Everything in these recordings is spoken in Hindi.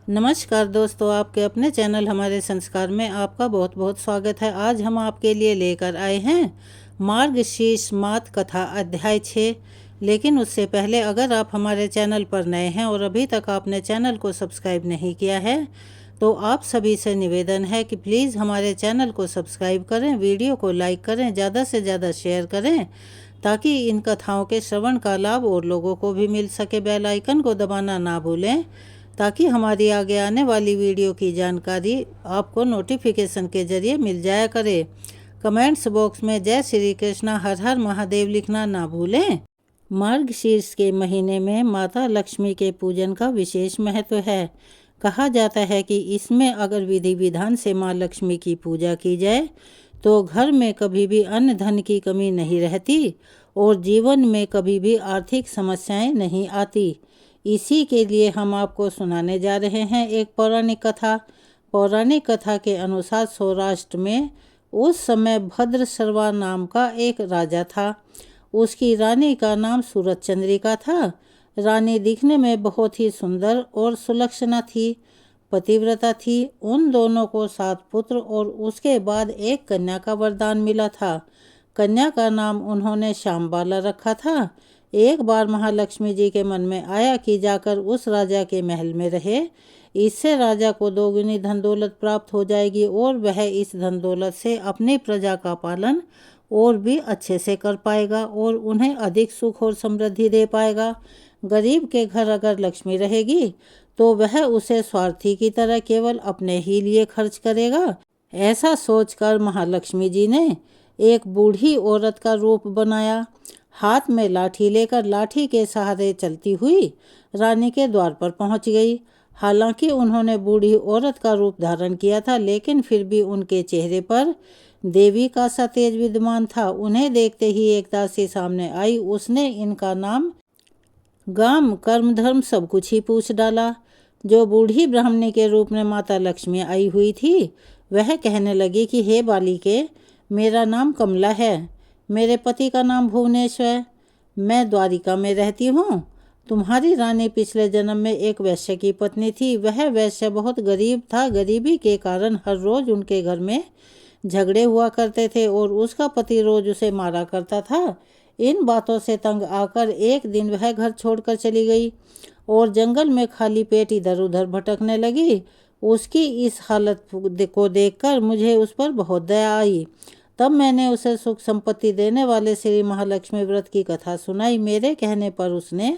नमस्कार दोस्तों, आपके अपने चैनल हमारे संस्कार में आपका बहुत बहुत स्वागत है। आज हम आपके लिए लेकर आए हैं मार्गशीर्ष मात कथा अध्याय 6। लेकिन उससे पहले अगर आप हमारे चैनल पर नए हैं और अभी तक आपने चैनल को सब्सक्राइब नहीं किया है तो आप सभी से निवेदन है कि प्लीज़ हमारे चैनल को सब्सक्राइब करें, वीडियो को लाइक करें, ज़्यादा से ज़्यादा शेयर करें ताकि इन कथाओं के श्रवण का लाभ और लोगों को भी मिल सके। बेल आइकन को दबाना ना भूलें ताकि हमारी आगे आने वाली वीडियो की जानकारी आपको नोटिफिकेशन के जरिए मिल जाया करे। कमेंट्स बॉक्स में जय श्री कृष्णा हर हर महादेव लिखना ना भूलें। मार्गशीर्ष के महीने में माता लक्ष्मी के पूजन का विशेष महत्व है। कहा जाता है कि इसमें अगर विधि विधान से माँ लक्ष्मी की पूजा की जाए तो घर में कभी भी अन्न धन की कमी नहीं रहती और जीवन में कभी भी आर्थिक समस्याएं नहीं आती। इसी के लिए हम आपको सुनाने जा रहे हैं एक पौराणिक कथा। पौराणिक कथा के अनुसार सौराष्ट्र में उस समय भद्रशर्वा नाम का एक राजा था। उसकी रानी का नाम सूरज चंद्रिका था। रानी दिखने में बहुत ही सुंदर और सुलक्षणा थी, पतिव्रता थी। उन दोनों को 7 पुत्र और उसके बाद एक कन्या का वरदान मिला था। कन्या का नाम उन्होंने श्यामबाला रखा था। एक बार महालक्ष्मी जी के मन में आया कि जाकर उस राजा के महल में रहे। इससे राजा को दोगुनी धन दौलत प्राप्त हो जाएगी और वह इस धन दौलत से अपनी प्रजा का पालन और भी अच्छे से कर पाएगा और उन्हें अधिक सुख और समृद्धि दे पाएगा। गरीब के घर अगर लक्ष्मी रहेगी तो वह उसे स्वार्थी की तरह केवल अपने ही लिए खर्च करेगा। ऐसा सोचकर महालक्ष्मी जी ने एक बूढ़ी औरत का रूप बनाया। हाथ में लाठी लेकर लाठी के सहारे चलती हुई रानी के द्वार पर पहुंच गई। हालांकि उन्होंने बूढ़ी औरत का रूप धारण किया था, लेकिन फिर भी उनके चेहरे पर देवी का सा तेज विद्यमान था। उन्हें देखते ही एक दासी सामने आई। उसने इनका नाम, गाम, कर्म, धर्म सब कुछ ही पूछ डाला। जो बूढ़ी ब्राह्मणी के रूप में माता लक्ष्मी आई हुई थी वह कहने लगी कि हे बालिके, मेरा नाम कमला है, मेरे पति का नाम भुवनेश्वर है, मैं द्वारिका में रहती हूँ। तुम्हारी रानी पिछले जन्म में एक वैश्य की पत्नी थी। वह वैश्य बहुत गरीब था। गरीबी के कारण हर रोज उनके घर में झगड़े हुआ करते थे और उसका पति रोज उसे मारा करता था। इन बातों से तंग आकर एक दिन वह घर छोड़कर चली गई और जंगल में खाली पेट इधर उधर भटकने लगी। उसकी इस हालत को देखकर मुझे उस पर बहुत दया आई। तब मैंने उसे सुख संपत्ति देने वाले श्री महालक्ष्मी व्रत की कथा सुनाई। मेरे कहने पर उसने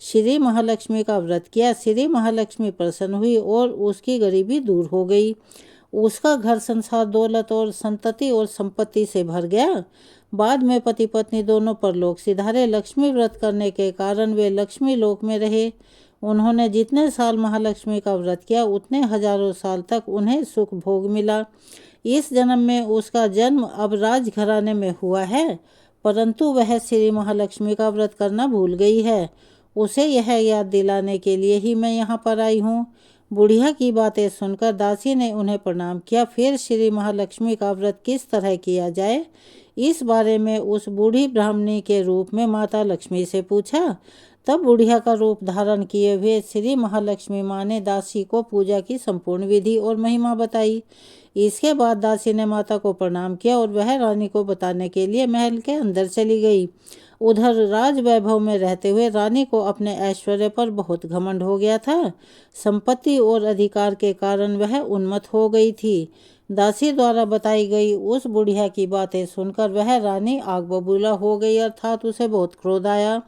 श्री महालक्ष्मी का व्रत किया। श्री महालक्ष्मी प्रसन्न हुई और उसकी गरीबी दूर हो गई। उसका घर संसार दौलत और संतति और संपत्ति से भर गया। बाद में पति पत्नी दोनों परलोक सिधारे। लक्ष्मी व्रत करने के कारण वे लक्ष्मी लोक में रहे। उन्होंने जितने साल महालक्ष्मी का व्रत किया उतने हजारों साल तक उन्हें सुख भोग मिला। इस जन्म में उसका जन्म अब राजघराने में हुआ है, परंतु वह श्री महालक्ष्मी का व्रत करना भूल गई है। उसे यह याद दिलाने के लिए ही मैं यहाँ पर आई हूँ। बुढ़िया की बातें सुनकर दासी ने उन्हें प्रणाम किया। फिर श्री महालक्ष्मी का व्रत किस तरह किया जाए इस बारे में उस बूढ़ी ब्राह्मणी के रूप में माता लक्ष्मी से पूछा। तब बुढ़िया का रूप धारण किए हुए श्री महालक्ष्मी माँ ने दासी को पूजा की संपूर्ण विधि और महिमा बताई। इसके बाद दासी ने माता को प्रणाम किया और वह रानी को बताने के लिए महल के अंदर चली गई। उधर राज वैभव में रहते हुए रानी को अपने ऐश्वर्य पर बहुत घमंड हो गया था। संपत्ति और अधिकार के कारण वह उन्मत्त हो गई थी। दासी द्वारा बताई गई उस बुढ़िया की बातें सुनकर वह रानी आग बबूला हो गई, अर्थात उसे बहुत क्रोध आया।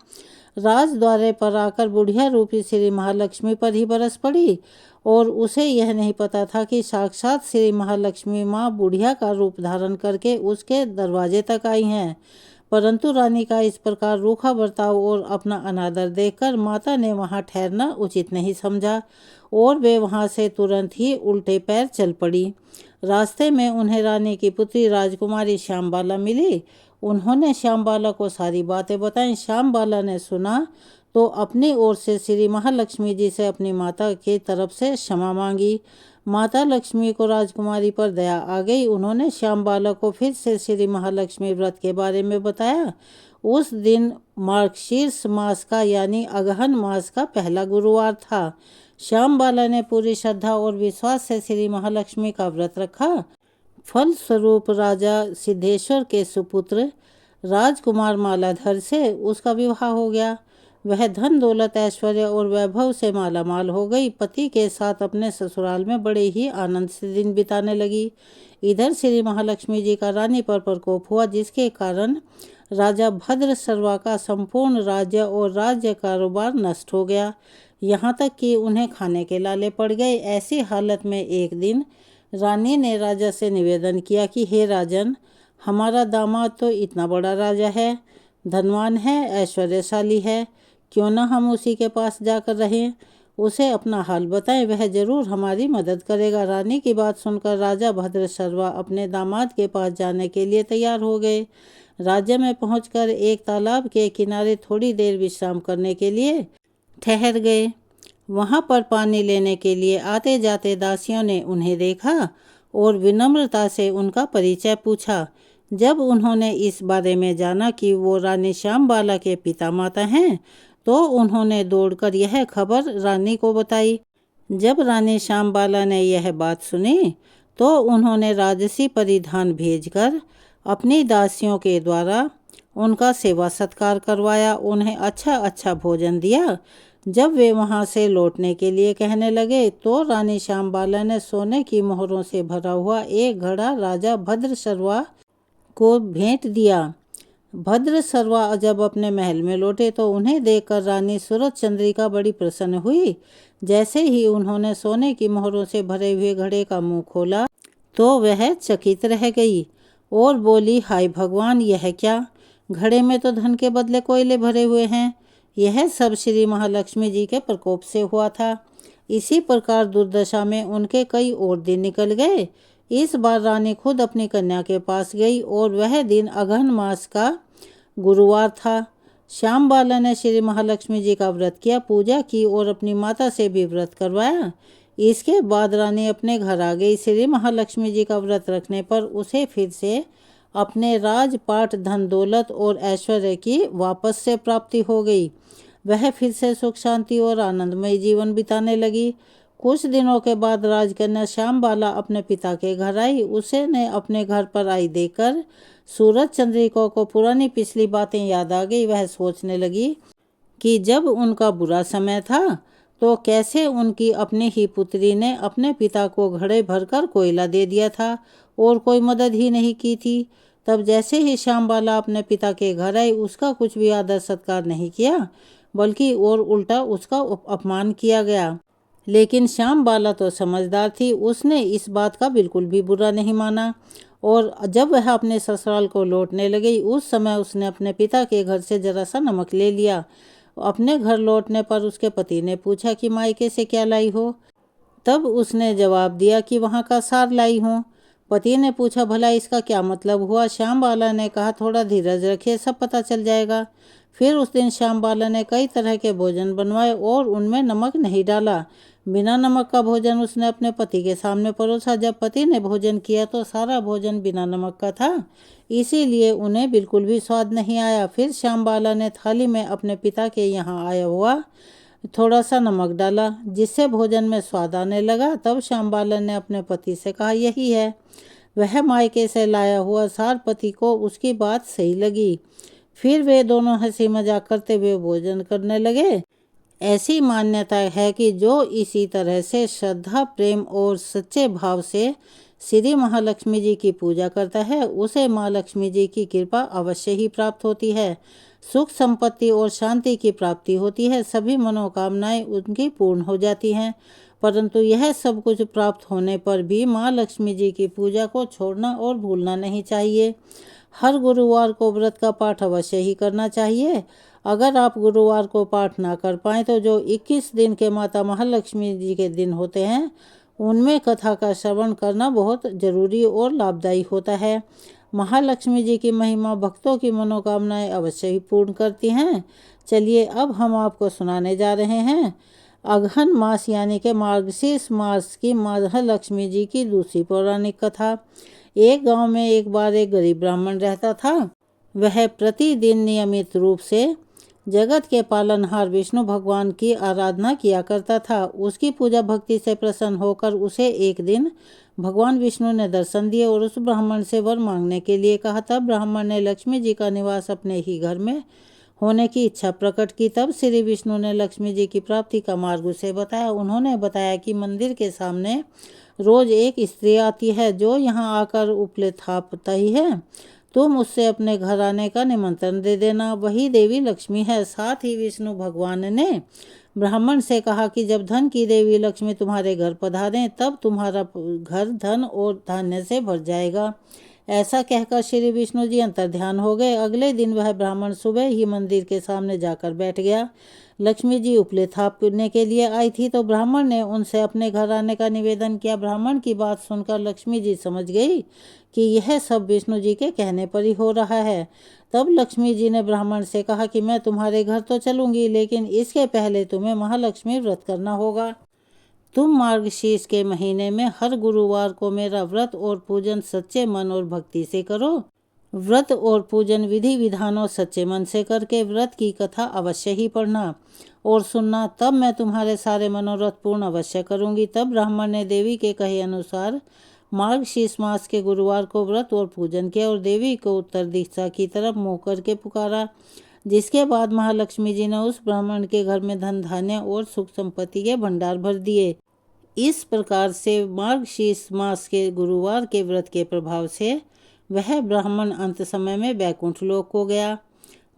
राज द्वारे पर आकर बुढ़िया रूपी श्री महालक्ष्मी पर ही बरस पड़ी और उसे यह नहीं पता था कि साक्षात श्री महालक्ष्मी माँ बुढ़िया का रूप धारण करके उसके दरवाजे तक आई हैं। परंतु रानी का इस प्रकार रूखा बर्ताव और अपना अनादर देखकर माता ने वहां ठहरना उचित नहीं समझा और वे वहां से तुरंत ही उल्टे पैर चल पड़ी। रास्ते में उन्हें रानी की पुत्री राजकुमारी श्यामबाला मिली। उन्होंने श्यामबाला को सारी बातें बताईं। श्यामबाला ने सुना तो अपनी ओर से श्री महालक्ष्मी जी से अपनी माता की तरफ से क्षमा मांगी। माता लक्ष्मी को राजकुमारी पर दया आ गई। उन्होंने श्यामबाला को फिर से श्री महालक्ष्मी व्रत के बारे में बताया। उस दिन मार्गशीर्ष मास का यानी अगहन मास का पहला गुरुवार था। श्याम बाला ने पूरी श्रद्धा और विश्वास से श्री महालक्ष्मी का व्रत रखा। फलस्वरूप राजा सिद्धेश्वर के सुपुत्र राजकुमार मालाधर से उसका विवाह हो गया। वह धन दौलत ऐश्वर्य और वैभव से मालामाल हो गई। पति के साथ अपने ससुराल में बड़े ही आनंद से दिन बिताने लगी। इधर श्री महालक्ष्मी जी का रानी पर प्रकोप हुआ, जिसके कारण राजा भद्र सर्वा का संपूर्ण राज्य और राज्य कारोबार नष्ट हो गया, यहाँ तक कि उन्हें खाने के लाले पड़ गए। ऐसी हालत में एक दिन रानी ने राजा से निवेदन किया कि हे राजन, हमारा दामाद तो इतना बड़ा राजा है, धनवान है, ऐश्वर्यशाली है, क्यों ना हम उसी के पास जाकर रहें, उसे अपना हाल बताएं, वह जरूर हमारी मदद करेगा। रानी की बात सुनकर राजा भद्र सर्वा अपने दामाद के पास जाने के लिए तैयार हो गए। राज्य में पहुंचकर एक तालाब के किनारे थोड़ी देर विश्राम करने के लिए ठहर गए। वहां पर पानी लेने के लिए आते जाते दासियों ने उन्हें देखा और विनम्रता से उनका परिचय पूछा। जब उन्होंने इस बारे में जाना कि वो रानी श्याम बाला के पिता माता हैं, तो उन्होंने दौड़कर यह खबर रानी को बताई। जब रानी श्याम बाला ने यह बात सुनी तो उन्होंने राजसी परिधान भेजकर अपनी दासियों के द्वारा उनका सेवा सत्कार करवाया, उन्हें अच्छा अच्छा भोजन दिया। जब वे वहां से लौटने के लिए कहने लगे तो रानी श्याम बाला ने सोने की मोहरों से भरा हुआ एक घड़ा राजा भद्र सर्वा को भेंट दिया। भद्र सर्वा जब अपने महल में लौटे तो उन्हें देखकर रानी सूरज चंद्रिका बड़ी प्रसन्न हुई। जैसे ही उन्होंने सोने की मोहरों से भरे हुए घड़े का मुंह खोला तो वह चकित रह गई और बोली, हाय भगवान, यह क्या? घड़े में तो धन के बदले कोयले भरे हुए हैं। यह सब श्री महालक्ष्मी जी के प्रकोप से हुआ था। इसी प्रकार दुर्दशा में उनके कई और दिन निकल गए। इस बार रानी खुद अपनी कन्या के पास गई और वह दिन अगहन मास का गुरुवार था। श्याम बाला ने श्री महालक्ष्मी जी का व्रत किया, पूजा की और अपनी माता से भी व्रत करवाया। इसके बाद रानी अपने घर आ गई। श्री महालक्ष्मी जी का व्रत रखने पर उसे फिर से अपने राजपाट, धन दौलत और ऐश्वर्य की वापस से प्राप्ति हो गई। वह फिर से सुख शांति और आनंदमय जीवन बिताने लगी। कुछ दिनों के बाद राजकन्या श्याम बाला अपने पिता के घर आई। उसे ने अपने घर पर आई देखकर सूरज चंद्रिका को पुरानी पिछली बातें याद आ गई। वह सोचने लगी कि जब उनका बुरा समय था तो कैसे उनकी अपनी ही पुत्री ने अपने पिता को घड़े भरकर कोयला दे दिया था और कोई मदद ही नहीं की थी। तब जैसे ही श्याम बाला अपने पिता के घर आई, उसका कुछ भी आदर सत्कार नहीं किया, बल्कि और उल्टा उसका अपमान किया गया। लेकिन श्याम बाला तो समझदार थी, उसने इस बात का बिल्कुल भी बुरा नहीं माना और जब वह अपने ससुराल को लौटने लगी उस समय उसने अपने पिता के घर से जरा सा नमक ले लिया। अपने घर लौटने पर उसके पति ने पूछा कि मायके से क्या लाई हो? तब उसने जवाब दिया कि वहाँ का सार लाई हूँ। पति ने पूछा, भला इसका क्या मतलब हुआ? श्याम बाला ने कहा, थोड़ा धीरज रखिए, सब पता चल जाएगा। फिर उस दिन श्याम बाला ने कई तरह के भोजन बनवाए और उनमें नमक नहीं डाला। बिना नमक का भोजन उसने अपने पति के सामने परोसा। जब पति ने भोजन किया तो सारा भोजन बिना नमक का था, इसीलिए उन्हें बिल्कुल भी स्वाद नहीं आया। फिर श्याम बाला ने थाली में अपने पिता के यहाँ आया हुआ थोड़ा सा नमक डाला, जिससे भोजन में स्वाद आने लगा। तब श्याम बाला ने अपने पति से कहा, यही है वह मायके से लाया हुआ सार। पति को उसकी बात सही लगी। फिर वे दोनों हंसी मजाक करते हुए भोजन करने लगे। ऐसी मान्यता है कि जो इसी तरह से श्रद्धा, प्रेम और सच्चे भाव से श्री महालक्ष्मी जी की पूजा करता है, उसे माँ लक्ष्मी जी की कृपा अवश्य ही प्राप्त होती है। सुख, संपत्ति और शांति की प्राप्ति होती है। सभी मनोकामनाएं उनकी पूर्ण हो जाती हैं। परंतु यह सब कुछ प्राप्त होने पर भी माँ लक्ष्मी जी की पूजा को छोड़ना और भूलना नहीं चाहिए। हर गुरुवार को व्रत का पाठ अवश्य ही करना चाहिए। अगर आप गुरुवार को पाठ ना कर पाएँ तो जो 21 दिन के माता महालक्ष्मी जी के दिन होते हैं, उनमें कथा का श्रवण करना बहुत जरूरी और लाभदायी होता है। महालक्ष्मी जी की महिमा भक्तों की मनोकामनाएं अवश्य ही पूर्ण करती हैं। चलिए अब हम आपको सुनाने जा रहे हैं अगहन मास यानी कि मार्गशीर्ष मास की महालक्ष्मी जी की दूसरी पौराणिक कथा। एक गांव में एक बार एक गरीब ब्राह्मण रहता था। वह प्रतिदिन नियमित रूप से जगत के पालनहार विष्णु भगवान की आराधना किया करता था। उसकी पूजा भक्ति से प्रसन्न होकर उसे एक दिन भगवान विष्णु ने दर्शन दिए और उस ब्राह्मण से वर मांगने के लिए कहा। तब ब्राह्मण ने लक्ष्मी जी का निवास अपने ही घर में होने की इच्छा प्रकट की। तब श्री विष्णु ने लक्ष्मी जी की प्राप्ति का मार्ग उसे बताया। उन्होंने बताया कि मंदिर के सामने रोज एक स्त्री आती है जो यहाँ आकर उपले थापती है। तुम उससे अपने घर आने का निमंत्रण दे देना, वही देवी लक्ष्मी है। साथ ही विष्णु भगवान ने ब्राह्मण से कहा कि जब धन की देवी लक्ष्मी तुम्हारे घर पधारें तब तुम्हारा घर धन और धान्य से भर जाएगा। ऐसा कहकर श्री विष्णु जी अंतर्ध्यान हो गए। अगले दिन वह ब्राह्मण सुबह ही मंदिर के सामने जाकर बैठ गया। लक्ष्मी जी उपले थापने के लिए आई थी तो ब्राह्मण ने उनसे अपने घर आने का निवेदन किया। ब्राह्मण की बात सुनकर लक्ष्मी जी समझ गई कि यह सब विष्णु जी के कहने पर ही हो रहा है। तब लक्ष्मी जी ने ब्राह्मण से कहा कि मैं तुम्हारे घर तो चलूंगी, लेकिन इसके पहले तुम्हें महालक्ष्मी व्रत करना होगा। तुम मार्गशीर्ष के महीने में हर गुरुवार को मेरा व्रत और पूजन सच्चे मन और भक्ति से करो। व्रत और पूजन विधि विधानों सच्चे मन से करके व्रत की कथा अवश्य ही पढ़ना और सुनना, तब मैं तुम्हारे सारे मनोरथ पूर्ण अवश्य करूंगी। तब ब्राह्मण ने देवी के कहे अनुसार मार्गशीर्ष मास के गुरुवार को व्रत और पूजन किया और देवी को उत्तर दिशा की तरफ मुँह करके पुकारा। जिसके बाद महालक्ष्मी जी ने उस ब्राह्मण के घर में धन धान्य और सुख संपत्ति के भंडार भर दिए। इस प्रकार से मार्गशीर्ष मास के गुरुवार के व्रत के प्रभाव से वह ब्राह्मण अंत समय में बैकुंठ लोक को गया।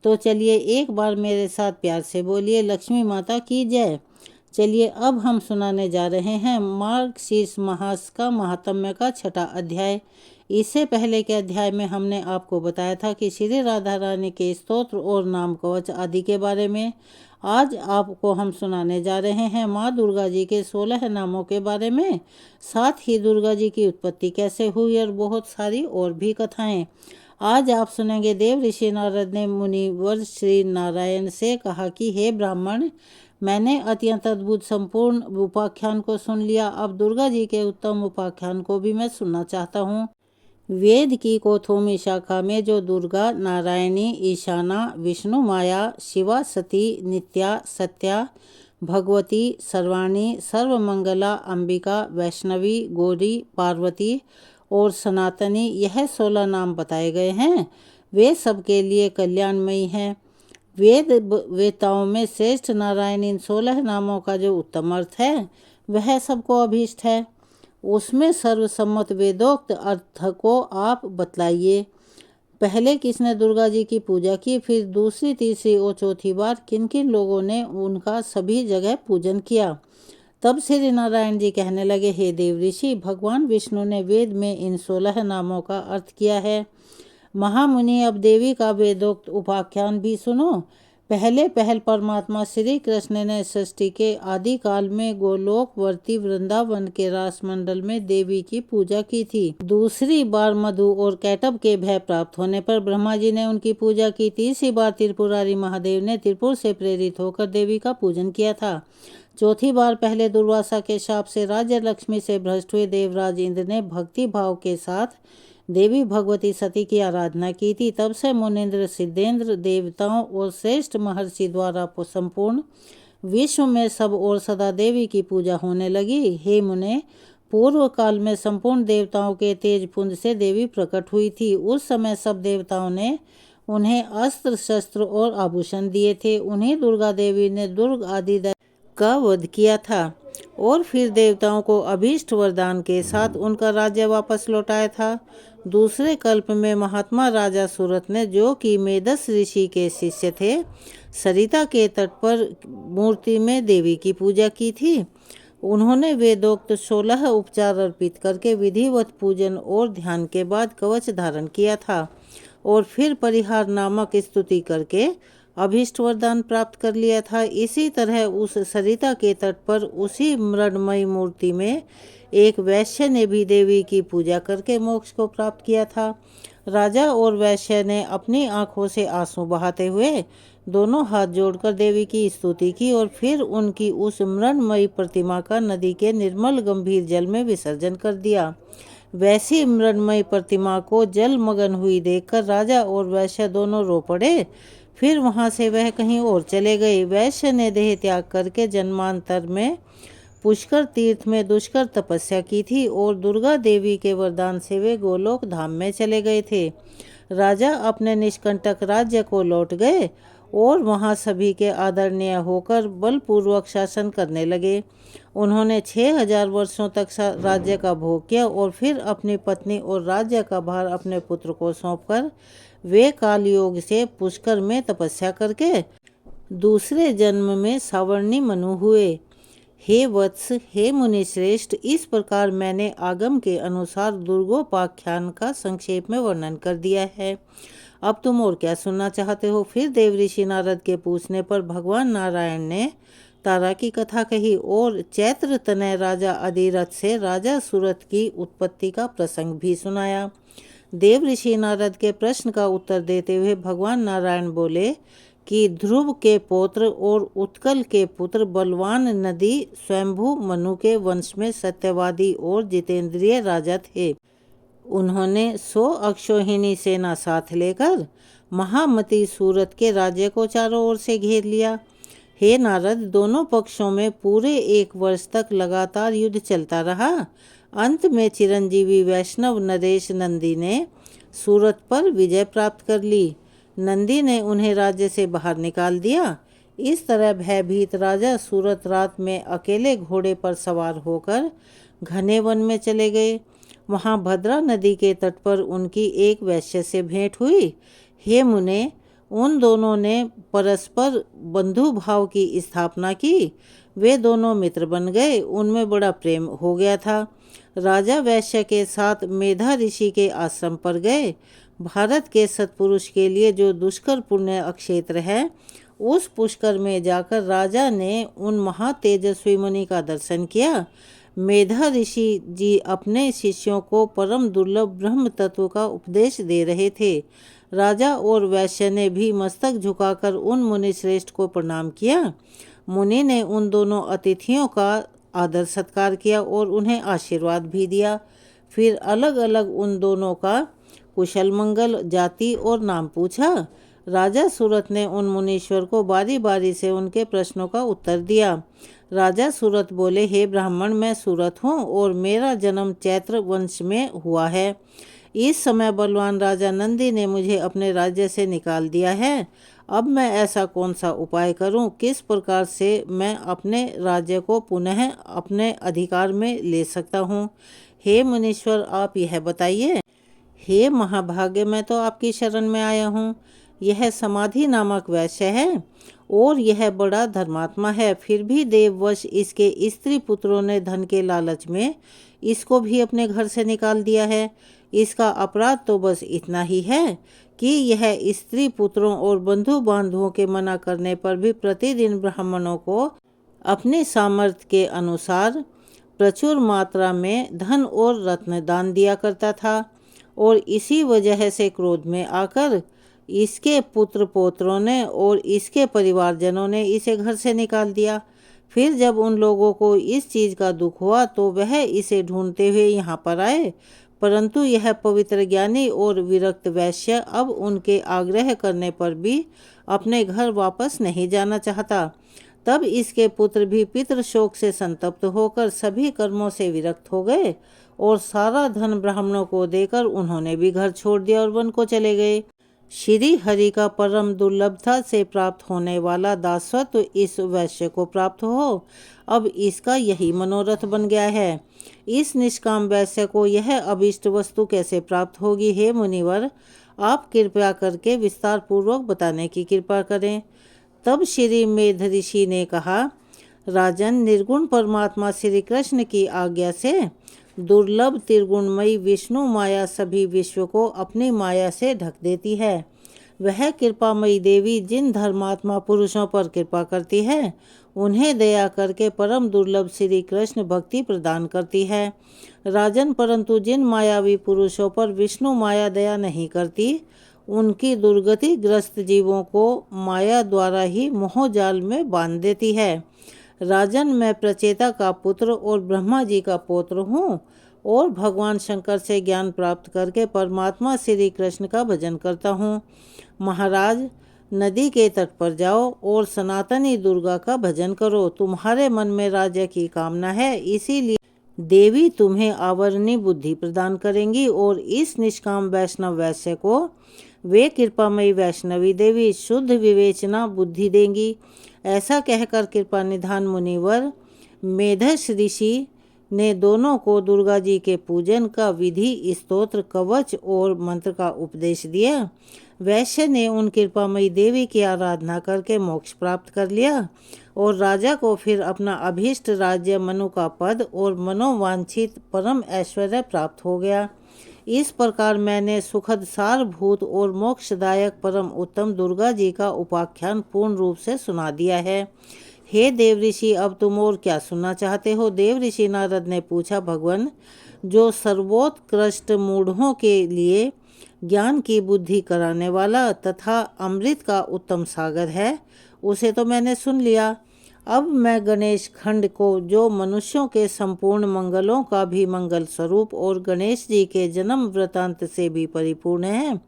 तो चलिए एक बार मेरे साथ प्यार से बोलिए, लक्ष्मी माता की जय। चलिए अब हम सुनाने जा रहे हैं मार्गशीर्ष मास का महात्म्य का 6वां अध्याय। इससे पहले के अध्याय में हमने आपको बताया था कि श्री राधा रानी के स्तोत्र और नाम कवच आदि के बारे में। आज आपको हम सुनाने जा रहे हैं माँ दुर्गा जी के 16 नामों के बारे में, साथ ही दुर्गा जी की उत्पत्ति कैसे हुई और बहुत सारी और भी कथाएं। आज आप सुनेंगे देव ऋषि नारद ने मुनिवर श्री नारायण से कहा कि हे ब्राह्मण, मैंने अत्यंत अद्भुत संपूर्ण उपाख्यान को सुन लिया। अब दुर्गा जी के उत्तम उपाख्यान को भी मैं सुनना चाहता हूँ। वेद की कोथोमी शाखा में जो दुर्गा, नारायणी, ईशाना, विष्णु माया, शिवा, सती, नित्या, सत्या, भगवती, सर्वाणी, सर्वमंगला, अंबिका, वैष्णवी, गौरी, पार्वती और सनातनी, यह 16 नाम बताए गए हैं, वे सबके लिए कल्याणमयी हैं। वेताओं में श्रेष्ठ नारायण इन 16 नामों का जो उत्तम अर्थ है वह सबको अभीष्ट है। उसमें सर्वसम्मत वेदोक्त अर्थ को आप बतलाइए। पहले किसने दुर्गा जी की पूजा की, फिर दूसरी, तीसरी और चौथी बार किन किन लोगों ने उनका सभी जगह पूजन किया। तब श्री नारायण जी कहने लगे, हे देव ऋषि, भगवान विष्णु ने वेद में इन 16 नामों का अर्थ किया है। महामुनि, अब देवी का वेदोक्त उपाख्यान भी सुनो। पहल परमात्मा श्री कृष्ण ने सृष्टि के आदि काल में गोलोकवर्ती वृंदावन के रास मंडल में देवी की पूजा की थी। दूसरी बार मधु और कैटभ के भय प्राप्त होने पर ब्रह्मा जी ने उनकी पूजा की। तीसरी बार त्रिपुरारी महादेव ने त्रिपुर से प्रेरित होकर देवी का पूजन किया था। चौथी बार पहले दुर्वासा के शाप से राज्य लक्ष्मी से भ्रष्ट हुए देवराज इंद्र ने भक्ति भाव के साथ देवी भगवती सती की आराधना की थी। तब से मुनिंद्र, सिद्धेंद्र, देवताओं और श्रेष्ठ महर्षि द्वारा संपूर्ण विश्व में सब और सदा देवी की पूजा होने लगी। हे मुने, पूर्व काल में संपूर्ण देवताओं के तेज पुंज से देवी प्रकट हुई थी। उस समय सब देवताओं ने उन्हें अस्त्र शस्त्र और आभूषण दिए थे। उन्हीं दुर्गा देवी ने दुर्ग आदि का वध किया था और फिर देवताओं को अभीष्ट वरदान के साथ उनका राज्य वापस लौटाया था। दूसरे कल्प में महात्मा राजा सूरत ने, जो कि मेदस ऋषि के शिष्य थे, सरिता के तट पर मूर्ति में देवी की पूजा की थी। उन्होंने वेदोक्त 16 उपचार अर्पित करके विधिवत पूजन और ध्यान के बाद कवच धारण किया था और फिर परिहार नामक स्तुति करके अभीष्ट वरदान प्राप्त कर लिया था। इसी तरह उस सरिता के तट पर उसी मृणमयी मूर्ति में एक वैश्य ने भी देवी की पूजा करके मोक्ष को प्राप्त किया था। राजा और वैश्य ने अपनी आंखों से आंसू बहाते हुए दोनों हाथ जोड़कर देवी की स्तुति की और फिर उनकी उस मृणमयी प्रतिमा का नदी के निर्मल गंभीर जल में विसर्जन कर दिया। वैसी मृणमयी प्रतिमा को जल मगन हुई देखकर राजा और वैश्य दोनों रो पड़े। फिर वहाँ से वह कहीं और चले गए। वैश्य ने देह त्याग करके जन्मांतर में पुष्कर तीर्थ में दुष्कर तपस्या की थी और दुर्गा देवी के वरदान से वे गोलोक धाम में चले गए थे। राजा अपने निष्कंटक राज्य को लौट गए और वहाँ सभी के आदरणीय होकर बलपूर्वक शासन करने लगे। उन्होंने 6000 वर्षों तक राज्य का भोग किया और फिर अपनी पत्नी और राज्य का भार अपने पुत्र को सौंपकर वे कालयोग से पुष्कर में तपस्या करके दूसरे जन्म में सावर्णी मनु हुए। हे वत्स, हे मुनि श्रेष्ठ, इस प्रकार मैंने आगम के अनुसार दुर्गोपाख्यान का संक्षेप में वर्णन कर दिया है। अब तुम और क्या सुनना चाहते हो? फिर देवऋषि नारद के पूछने पर भगवान नारायण ने तारा की कथा कही और चैत्र तनय राजा अधिरथ से राजा सूरत की उत्पत्ति का प्रसंग भी सुनाया। देवऋषि नारद के प्रश्न का उत्तर देते हुए भगवान नारायण बोले कि ध्रुव के पौत्र और उत्कल के पुत्र बलवान नदी स्वयंभू मनु के वंश में सत्यवादी और जितेंद्रिय राजा थे। उन्होंने 100 अक्षौहिणी सेना साथ लेकर महामती सूरत के राज्य को चारों ओर से घेर लिया। हे नारद, दोनों पक्षों में पूरे 1 वर्ष तक लगातार युद्ध चलता रहा। अंत में चिरंजीवी वैष्णव नरेश नंदी ने सूरत पर विजय प्राप्त कर ली। नंदी ने उन्हें राज्य से बाहर निकाल दिया। इस तरह भयभीत राजा सूरत रात में अकेले घोड़े पर सवार होकर घने वन में चले गए। वहाँ भद्रा नदी के तट पर उनकी एक वैश्य से भेंट हुई। हे मुने, उन दोनों ने परस्पर बंधु भाव की स्थापना की। वे दोनों मित्र बन गए। उनमें बड़ा प्रेम हो गया था। राजा वैश्य के साथ मेधा ऋषि के आश्रम पर गए। भारत के सत्पुरुष के लिए जो दुष्कर पुण्य अक्षेत्र है, उस पुष्कर में जाकर राजा ने उन महातेजस्वी मुनि का दर्शन किया। मेधा ऋषि जी अपने शिष्यों को परम दुर्लभ ब्रह्म तत्व का उपदेश दे रहे थे। राजा और वैश्य ने भी मस्तक झुकाकर उन मुनि श्रेष्ठ को प्रणाम किया। मुनि ने उन दोनों अतिथियों का आदर सत्कार किया और उन्हें आशीर्वाद भी दिया। फिर अलग अलग उन दोनों का कुशल मंगल, जाति और नाम पूछा। राजा सूरत ने उन मुनीश्वर को बारी बारी से उनके प्रश्नों का उत्तर दिया। राजा सूरत बोले, हे ब्राह्मण, मैं सूरत हूँ और मेरा जन्म चैत्र वंश में हुआ है। इस समय बलवान राजा नंदी ने मुझे अपने राज्य से निकाल दिया है। अब मैं ऐसा कौन सा उपाय करूं? किस प्रकार से मैं अपने राज्य को पुनः अपने अधिकार में ले सकता हूं? हे मुनीश्वर, आप यह बताइए। हे महाभाग्य, मैं तो आपकी शरण में आया हूँ। यह समाधि नामक वैश्य है और यह बड़ा धर्मात्मा है। फिर भी देववश इसके स्त्री पुत्रों ने धन के लालच में इसको भी अपने घर से निकाल दिया है। इसका अपराध तो बस इतना ही है कि यह स्त्री पुत्रों और बंधु बांधवों के मना करने पर भी प्रतिदिन ब्राह्मणों को अपने सामर्थ्य के अनुसार प्रचुर मात्रा में धन और रत्न दान दिया करता था और इसी वजह से क्रोध में आकर इसके पुत्र पौत्रों ने और इसके परिवारजनों ने इसे घर से निकाल दिया। फिर जब उन लोगों को इस चीज़ का दुख हुआ तो वह इसे ढूंढते हुए यहाँ पर आए, परंतु यह पवित्र ज्ञानी और विरक्त वैश्य अब उनके आग्रह करने पर भी अपने घर वापस नहीं जाना चाहता। तब इसके पुत्र भी पितृ शोक से संतप्त होकर सभी कर्मों से विरक्त हो गए और सारा धन ब्राह्मणों को देकर उन्होंने भी घर छोड़ दिया और वन को चले गए। श्री हरि का परम दुर्लभता से प्राप्त होने वाला दासत्व इस वैश्य को प्राप्त हो, अब इसका यही मनोरथ बन गया है। इस निष्काम वैश्य को यह अभीष्ट वस्तु कैसे प्राप्त होगी? हे मुनिवर, आप कृपया करके विस्तार पूर्वक बताने की कृपा करें। तब श्री मेध ऋषि ने कहा, राजन, निर्गुण परमात्मा श्री कृष्ण की आज्ञा से दुर्लभ त्रिगुणमयी विष्णु माया सभी विश्व को अपनी माया से ढक देती है। वह कृपामयी देवी जिन धर्मात्मा पुरुषों पर कृपा करती है, उन्हें दया करके परम दुर्लभ श्री कृष्ण भक्ति प्रदान करती है। राजन, परंतु जिन मायावी पुरुषों पर विष्णु माया दया नहीं करती, उनकी दुर्गति ग्रस्त जीवों को माया द्वारा ही मोहजाल में बांध देती है। राजन, मैं प्रचेता का पुत्र और ब्रह्मा जी का पौत्र हूँ और भगवान शंकर से ज्ञान प्राप्त करके परमात्मा श्री कृष्ण का भजन करता हूँ। महाराज, नदी के तट पर जाओ और सनातनी दुर्गा का भजन करो। तुम्हारे मन में राज्य की कामना है, इसीलिए देवी तुम्हें आवरणी बुद्धि प्रदान करेंगी और इस निष्काम वैष्णव वैश्य को वे कृपामयी वैष्णवी देवी शुद्ध विवेचना बुद्धि देंगी। ऐसा कहकर कृपा निधान मुनिवर मेधस ऋषि ने दोनों को दुर्गा जी के पूजन का विधि, स्तोत्र, कवच और मंत्र का उपदेश दिया। वैश्य ने उन कृपामयी देवी की आराधना करके मोक्ष प्राप्त कर लिया और राजा को फिर अपना अभीष्ट राज्य, मनु का पद और मनोवांछित परम ऐश्वर्य प्राप्त हो गया। इस प्रकार मैंने सुखद, सारभूत और मोक्षदायक परम उत्तम दुर्गा जी का उपाख्यान पूर्ण रूप से सुना दिया है। हे देव ऋषि, अब तुम और क्या सुनना चाहते हो? देव ऋषि नारद ने पूछा। भगवान, जो सर्वोत्कृष्ट मूढ़ों के लिए ज्ञान की बुद्धि कराने वाला तथा अमृत का उत्तम सागर है, उसे तो मैंने सुन लिया। अब मैं गणेश खंड को, जो मनुष्यों के संपूर्ण मंगलों का भी मंगल स्वरूप और गणेश जी के जन्म वृतांत से भी परिपूर्ण है,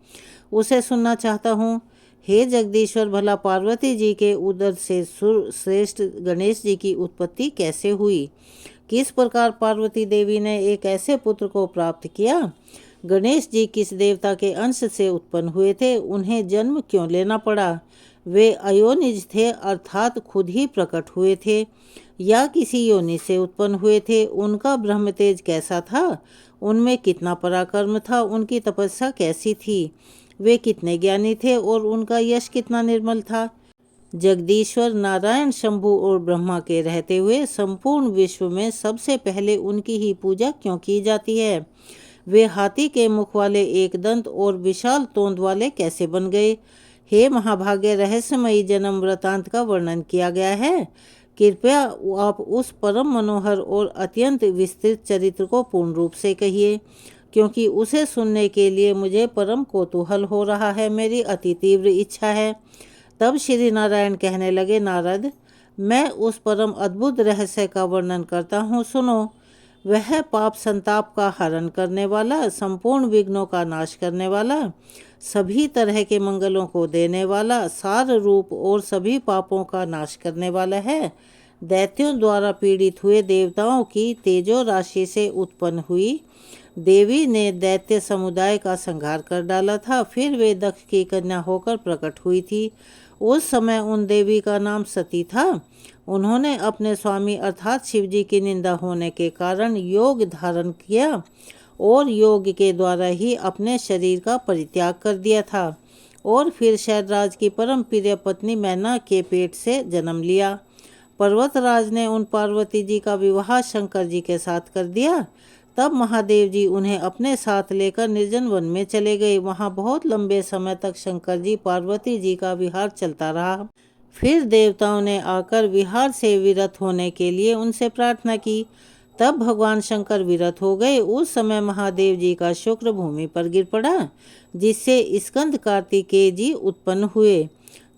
उसे सुनना चाहता हूँ। हे जगदीश्वर, भला पार्वती जी के उदर से श्रेष्ठ गणेश जी की उत्पत्ति कैसे हुई? किस प्रकार पार्वती देवी ने एक ऐसे पुत्र को प्राप्त किया? गणेश जी किस देवता के अंश से उत्पन्न हुए थे? उन्हें जन्म क्यों लेना पड़ा? वे अयोनिज थे, अर्थात खुद ही प्रकट हुए थे, या किसी योनि से उत्पन्न हुए थे? उनका ब्रह्म तेज कैसा था? उनमें कितना पराक्रम था? उनकी तपस्या कैसी थी? वे कितने ज्ञानी थे और उनका यश कितना निर्मल था? जगदीश्वर नारायण, शंभु और ब्रह्मा के रहते हुए संपूर्ण विश्व में सबसे पहले उनकी ही पूजा क्यों की जाती है? वे हाथी के मुख वाले, एक दंत और विशाल तोंद वाले कैसे बन गए? हे महाभाग्य, रहस्यमयी जन्म वृतांत का वर्णन किया गया है। कृपया आप उस परम मनोहर और अत्यंत विस्तृत चरित्र को पूर्ण रूप से कहिए, क्योंकि उसे सुनने के लिए मुझे परम कौतूहल हो रहा है। मेरी अति तीव्र इच्छा है। तब श्री नारायण कहने लगे, नारद, मैं उस परम अद्भुत रहस्य का वर्णन करता हूँ, सुनो। वह पाप संताप का हरण करने वाला, संपूर्ण विघ्नों का नाश करने वाला, सभी तरह के मंगलों को देने वाला, सार रूप और सभी पापों का नाश करने वाला है। दैत्यों द्वारा पीड़ित हुए देवताओं की तेजो राशि से उत्पन्न हुई देवी ने दैत्य समुदाय का संहार कर डाला था। फिर वे दक्ष की कन्या होकर प्रकट हुई थी। उस समय उन देवी का नाम सती था। उन्होंने अपने स्वामी अर्थात शिव जी की निंदा होने के कारण योग धारण किया और योग के द्वारा ही अपने शरीर का परित्याग कर दिया था और फिर शैलराज की परम प्रिय पत्नी मैना के पेट से जन्म लिया। पर्वतराज ने उन पार्वती जी का विवाह शंकर जी के साथ कर दिया। तब महादेव जी उन्हें अपने साथ लेकर निर्जन वन में चले गए। वहाँ बहुत लंबे समय तक शंकर जी पार्वती जी का विहार चलता रहा। फिर देवताओं ने आकर विहार से विरत होने के लिए उनसे प्रार्थना की। तब भगवान शंकर विरत हो गए। उस समय महादेव जी का शुक्र भूमि पर गिर पड़ा, जिससे स्कंद कार्तिकेय जी उत्पन्न हुए।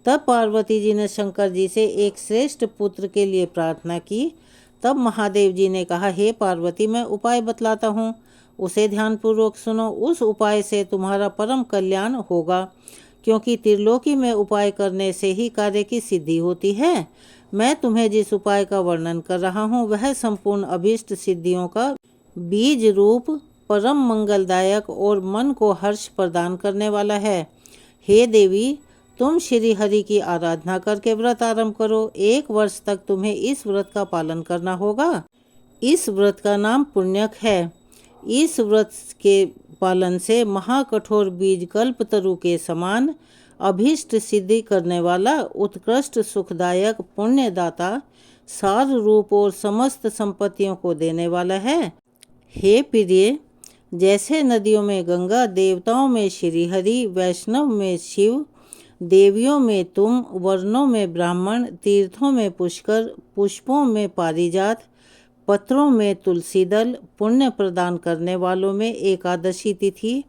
तब पार्वती जी ने शंकर जी से एक श्रेष्ठ पुत्र के लिए प्रार्थना की। तब महादेव जी ने कहा, हे पार्वती, मैं उपाय बतलाता हूँ, उसे ध्यानपूर्वक सुनो। उस उपाय से तुम्हारा परम कल्याण होगा, क्योंकि त्रिलोकी में उपाय करने से ही कार्य की सिद्धि होती है। मैं तुम्हें जिस उपाय का वर्णन कर रहा हूँ, वह संपूर्ण अभीष्ट सिद्धियों का बीज रूप, परम मंगलदायक और मन को हर्ष प्रदान करने वाला है। हे देवी, तुम श्री हरि की आराधना करके व्रत आरंभ करो। 1 वर्ष तक तुम्हें इस व्रत का पालन करना होगा। इस व्रत का नाम पुण्यक है। इस व्रत के पालन से महाकठोर बीज कल्प तरु के समान अभीष्ट सिद्धि करने वाला उत्कृष्ट सुखदायक पुण्यदाता, सार रूप और समस्त संपत्तियों को देने वाला है। हे प्रिय, जैसे नदियों में गंगा, देवताओं में श्रीहरि, वैष्णव में शिव, देवियों में तुम, वर्णों में ब्राह्मण, तीर्थों में पुष्कर, पुष्पों में पारिजात, पत्रों में तुलसी दल, पुण्य प्रदान करने वालों में एकादशी तिथि,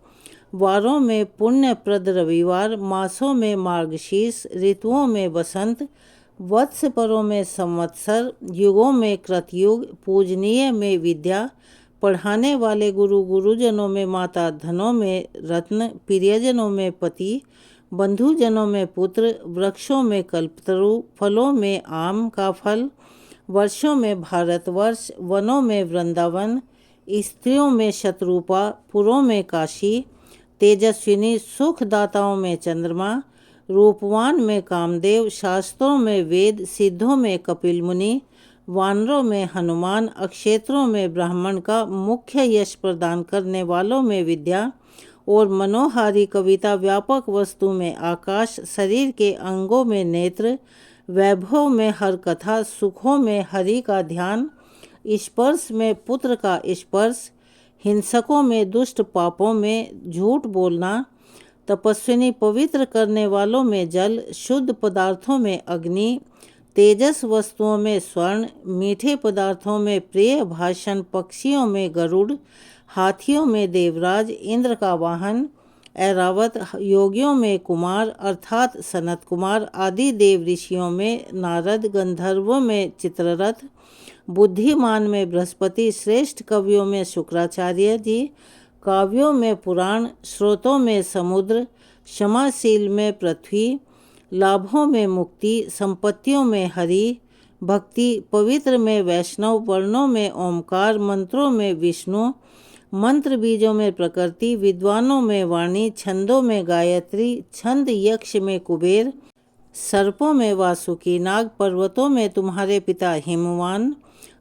वारों में पुण्यप्रद रविवार, मासों में मार्गशीर्ष, ऋतुओं में बसंत, वत्सपरों में संवत्सर, युगों में कृतयुग, पूजनीय में विद्या, पढ़ाने वाले गुरु, गुरुजनों में माता, धनों में रत्न, प्रियजनों में पति, बंधुजनों में पुत्र, वृक्षों में कल्पतरु, फलों में आम का फल, वर्षों में भारतवर्ष, वनों में वृंदावन, स्त्रियों में शत्रुपा, पुरों में काशी, तेजस्विनी सुखदाताओं में चंद्रमा, रूपवान में कामदेव, शास्त्रों में वेद, सिद्धों में कपिल मुनि, वानरों में हनुमान, अक्षेत्रों में ब्राह्मण का, मुख्य यश प्रदान करने वालों में विद्या और मनोहारी कविता, व्यापक वस्तु में आकाश, शरीर के अंगों में नेत्र, वैभव में हर कथा, सुखों में हरि का ध्यान, स्पर्श में पुत्र का स्पर्श, हिंसकों में दुष्ट, पापों में झूठ बोलना, तपस्विनी पवित्र करने वालों में जल, शुद्ध पदार्थों में अग्नि, तेजस वस्तुओं में स्वर्ण, मीठे पदार्थों में प्रिय भाषण, पक्षियों में गरुड़, हाथियों में देवराज इंद्र का वाहन ऐरावत, योगियों में कुमार अर्थात सनत कुमार आदि, देव ऋषियों में नारद, गंधर्वों में चित्ररथ, बुद्धिमान में बृहस्पति, श्रेष्ठ कवियों में शुक्राचार्य जी, काव्यों में पुराण, स्रोतों में समुद्र, क्षमाशील में पृथ्वी, लाभों में मुक्ति, संपत्तियों में हरि, भक्ति पवित्र में वैष्णव, वर्णों में ओमकार, मंत्रों में विष्णु, मंत्र बीजों में प्रकृति, विद्वानों में वाणी, छंदों में गायत्री, छंद यक्ष में कुबेर, सर्पों में वासुकी नाग, पर्वतों में तुम्हारे पिता हिमवान,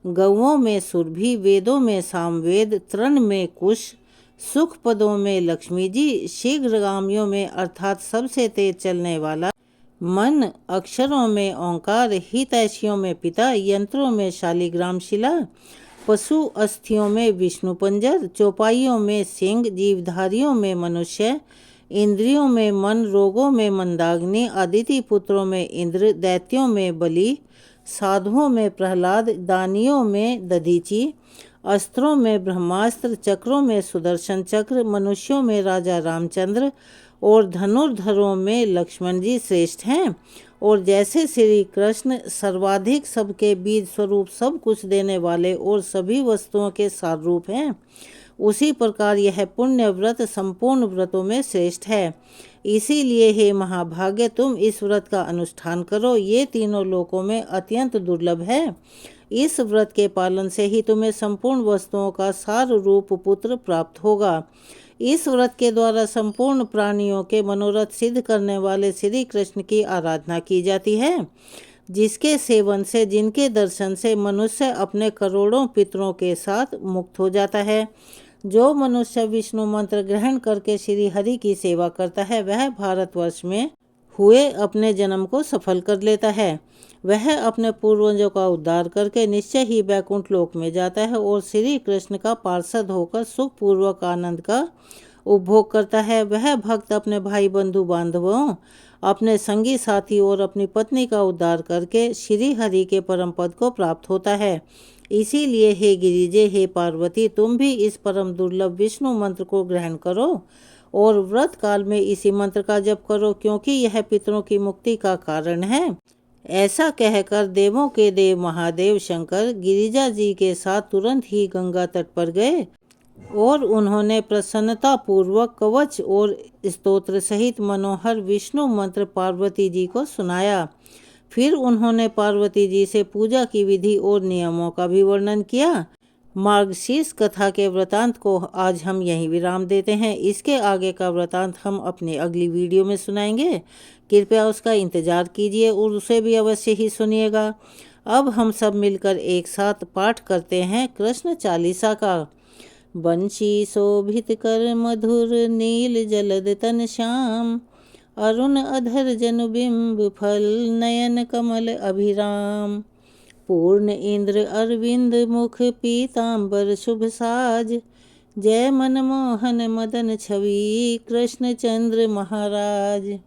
गौओं में सुरभि, वेदों में सामवेद, तृण में कुश, सुख पदों में लक्ष्मी जी, शीघ्रगामियों में अर्थात सबसे तेज चलने वाला मन, अक्षरों में ओंकार, हितैषियों में पिता, यंत्रों में शालिग्राम शिला, पशु अस्थियों में विष्णु पंजर, चौपाइयों में सिंह, जीवधारियों में मनुष्य, इंद्रियों में मन, रोगों में मंदाग्नि, अदिति पुत्रों में इंद्र, दैत्यों में बलि, साधुओं में प्रहलाद, दानियों में दधीचि, अस्त्रों में ब्रह्मास्त्र, चक्रों में सुदर्शन चक्र, मनुष्यों में राजा रामचंद्र और धनुर्धरों में लक्ष्मण जी श्रेष्ठ हैं। और जैसे श्री कृष्ण सर्वाधिक सबके बीज स्वरूप सब कुछ देने वाले और सभी वस्तुओं के सार रूप हैं, उसी प्रकार यह पुण्य व्रत संपूर्ण व्रतों में श्रेष्ठ है। इसीलिए हे महाभाग्य, तुम इस व्रत का अनुष्ठान करो, ये तीनों लोकों में अत्यंत दुर्लभ है। इस व्रत के पालन से ही तुम्हें संपूर्ण वस्तुओं का सार रूप पुत्र प्राप्त होगा। इस व्रत के द्वारा संपूर्ण प्राणियों के मनोरथ सिद्ध करने वाले श्री कृष्ण की आराधना की जाती है, जिसके सेवन से, जिनके दर्शन से मनुष्य अपने करोड़ों पितरों के साथ मुक्त हो जाता है। जो मनुष्य विष्णु मंत्र ग्रहण करके श्री हरि की सेवा करता है, वह भारतवर्ष में हुए अपने जन्म को सफल कर लेता है। वह अपने पूर्वजों का उद्धार करके निश्चय ही वैकुंठ लोक में जाता है और श्री कृष्ण का पार्षद होकर सुखपूर्वक आनंद का उपभोग करता है। वह भक्त अपने भाई बंधु बांधवों, अपने संगी साथी और अपनी पत्नी का उद्धार करके श्री हरि के परम पद को प्राप्त होता है। इसीलिए हे गिरिजे, हे पार्वती, तुम भी इस परम दुर्लभ विष्णु मंत्र को ग्रहण करो और व्रत काल में इसी मंत्र का जप करो, क्योंकि यह पितरों की मुक्ति का कारण है। ऐसा कहकर देवों के देव महादेव शंकर गिरिजा जी के साथ तुरंत ही गंगा तट पर गए और उन्होंने प्रसन्नता पूर्वक कवच और स्तोत्र सहित मनोहर विष्णु मंत्र पार्वती जी को सुनाया। फिर उन्होंने पार्वती जी से पूजा की विधि और नियमों का भी वर्णन किया। मार्गशीर्ष कथा के वृतांत को आज हम यहीं विराम देते हैं। इसके आगे का वृतांत हम अपनी अगली वीडियो में सुनाएंगे। कृपया उसका इंतजार कीजिए और उसे भी अवश्य ही सुनिएगा। अब हम सब मिलकर एक साथ पाठ करते हैं कृष्ण चालीसा का। बंशी शोभित कर मधुर नील जलद तन श्याम, अरुण अधर जनु बिंब फल नयन कमल अभिराम। पूर्ण इंद्र अरविंद मुख पीतांबर शुभ साज, जय मनमोहन मदन छवि कृष्ण चंद्र महाराज।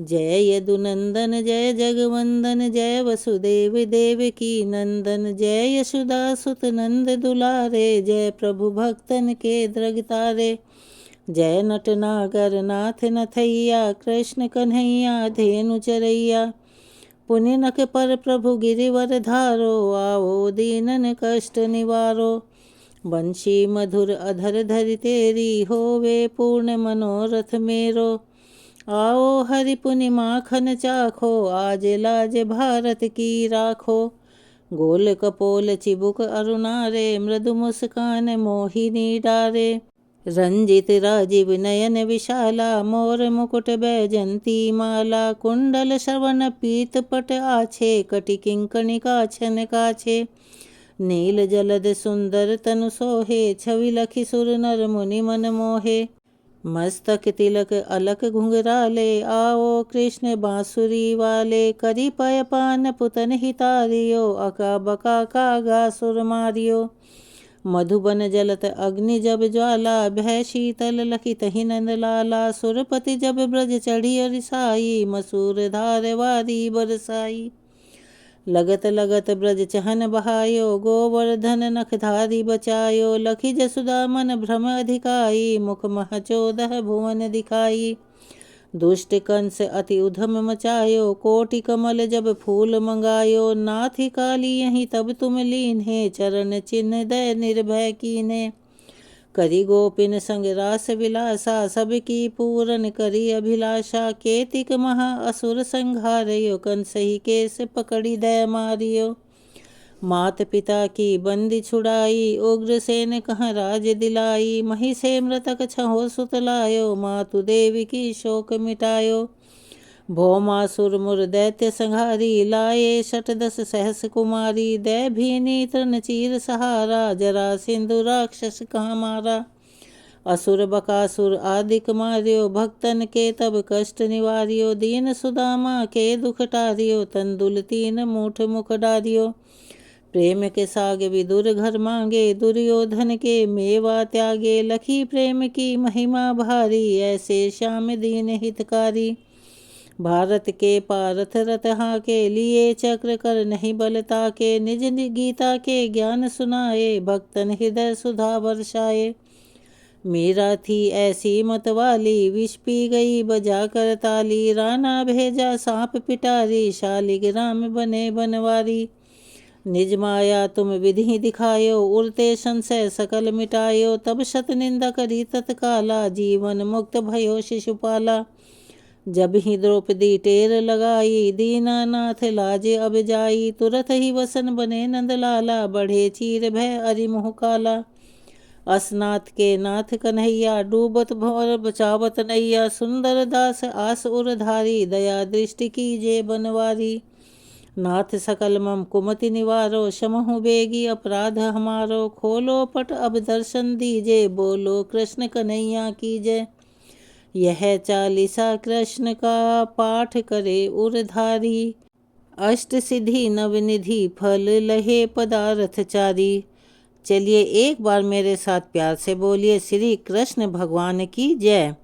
जय यदुनंदन जय जगवंदन, जय वसुदेव देवकी नंदन, जय यशोदा सुत नंद दुलारे, जय प्रभु भक्तन के द्रगतारे। जय नटनागर नाथ नथैया, कृष्ण कन्हैया धेनु चरैया। पुनि नक पर प्रभु गिरिवर धारो, आओ दीनन कष्ट निवारो। बंशी मधुर अधर धरि तेरी, होवे पूर्ण मनोरथ मेरो। आओ हरि पुनि माखन चाखो, आज लाज भारत की राखो। गोल कपोल चिबुक अरुणारे, मृदु मुस्कान मोहिनी डारे। रंजित राजीव नयन विशाला, मोर मुकुट बैजंती माला। कुंडल श्रवण पीत पट आछे, कटि किंकणिका छन काछे। नील जलद सुंदर तनु सोहे, छवि लखि सुर नर मुनि मन मोहे। मस्तक तिलक अलक घुंघराले, आओ कृष्ण बांसुरी वाले। करी पय पान पुतन हितारियो, अका बका कागा सुर मारियो। मधुबन जलत अग्नि जब ज्वाला, भय शीतल लखि तहि नंद लाला। सुरपति जब ब्रज चढ़ी रिसाई, मसूर धार वारी बरसाई। लगत लगत ब्रज चहन बहायो, गोवर्धन नख धारी बचायो। लखि जसुदा मन भ्रम अधिकाई, मुख मह 14 भुवन दिखाई। दुष्ट कंस अति उधम मचायो, कोटि कमल जब फूल मंगायो। नाथि काली यहीं तब तुम लीन्हे, चरण चिन्ह दय निर्भय कीन्हे। करी गोपिन संग रास विलासा, सबकी पूरन करी अभिलाषा। केतिक महा असुर संघारयो, कंस ही केस पकड़ी दय मारियो। मात पिता की बंदी छुड़ाई, उग्रसेन कहाँ राज दिलाई। महिषे मृतक छहो सुत लायो, मातु देवी की शोक मिटायो। भौमासुर मुर दैत्य संहारी, लाए 68 सहस कुमारी। दै भीनी तृण चीर सहारा, जरा सिंधु राक्षस कहाँ मारा। असुर बकासुर आदिक मारियो, भक्तन के तब कष्ट निवारियो। दीन सुदामा के दुख टारियो, तंदुल 3 मूठ मुख डारियो। प्रेम के साग विदुर घर मांगे, दुर्योधन के मेवा त्यागे। लखी प्रेम की महिमा भारी, ऐसे श्याम दीन हितकारी। भारत के पारथ रथ हाके, लिए चक्र कर नहीं बलता के। निज गीता के ज्ञान सुनाए, भक्तन हृदय सुधा वर्षाए। मीरा थी ऐसी मतवाली, विष पी गई बजा कर ताली। राणा भेजा सांप पिटारी, शालिग्राम बने बनवारी। निज माया तुम विधि दिखायो, उड़ते संशय सकल मिटायो। तब शत निंदा करी तत्काला, जीवन मुक्त भयो शिशुपाला। जब ही द्रौपदी टेर लगाई, दीनानाथ लाजे अब जाई। तुरत ही वसन बने नंदलाला, बढ़े चीर भय अरिमुह काला। असनाथ के नाथ कन्हैया, डूबत भवर बचावत नैया। सुंदर दास आस उरधारी, दया दृष्टि कीजे बनवारी। नाथ सकल मम कुमति निवारो, क्षमहु बेगी अपराध हमारो। खोलो पट अब दर्शन दीजे, बोलो कृष्ण कन्हैया की जय। यह चालीसा कृष्ण का पाठ करे उरधारी, अष्ट सिद्धि नवनिधि फल लहे पदार्थ चारी। चलिए एक बार मेरे साथ प्यार से बोलिए श्री कृष्ण भगवान की जय।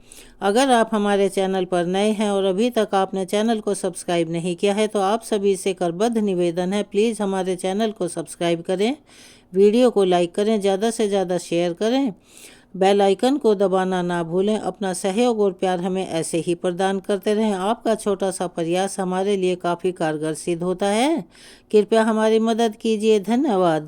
अगर आप हमारे चैनल पर नए हैं और अभी तक आपने चैनल को सब्सक्राइब नहीं किया है तो आप सभी से करबद्ध निवेदन है, प्लीज़ हमारे चैनल को सब्सक्राइब करें, वीडियो को लाइक करें, ज़्यादा से ज़्यादा शेयर करें, बेल आइकन को दबाना ना भूलें। अपना सहयोग और प्यार हमें ऐसे ही प्रदान करते रहें। आपका छोटा सा प्रयास हमारे लिए काफ़ी कारगर सिद्ध होता है। कृपया हमारी मदद कीजिए। धन्यवाद।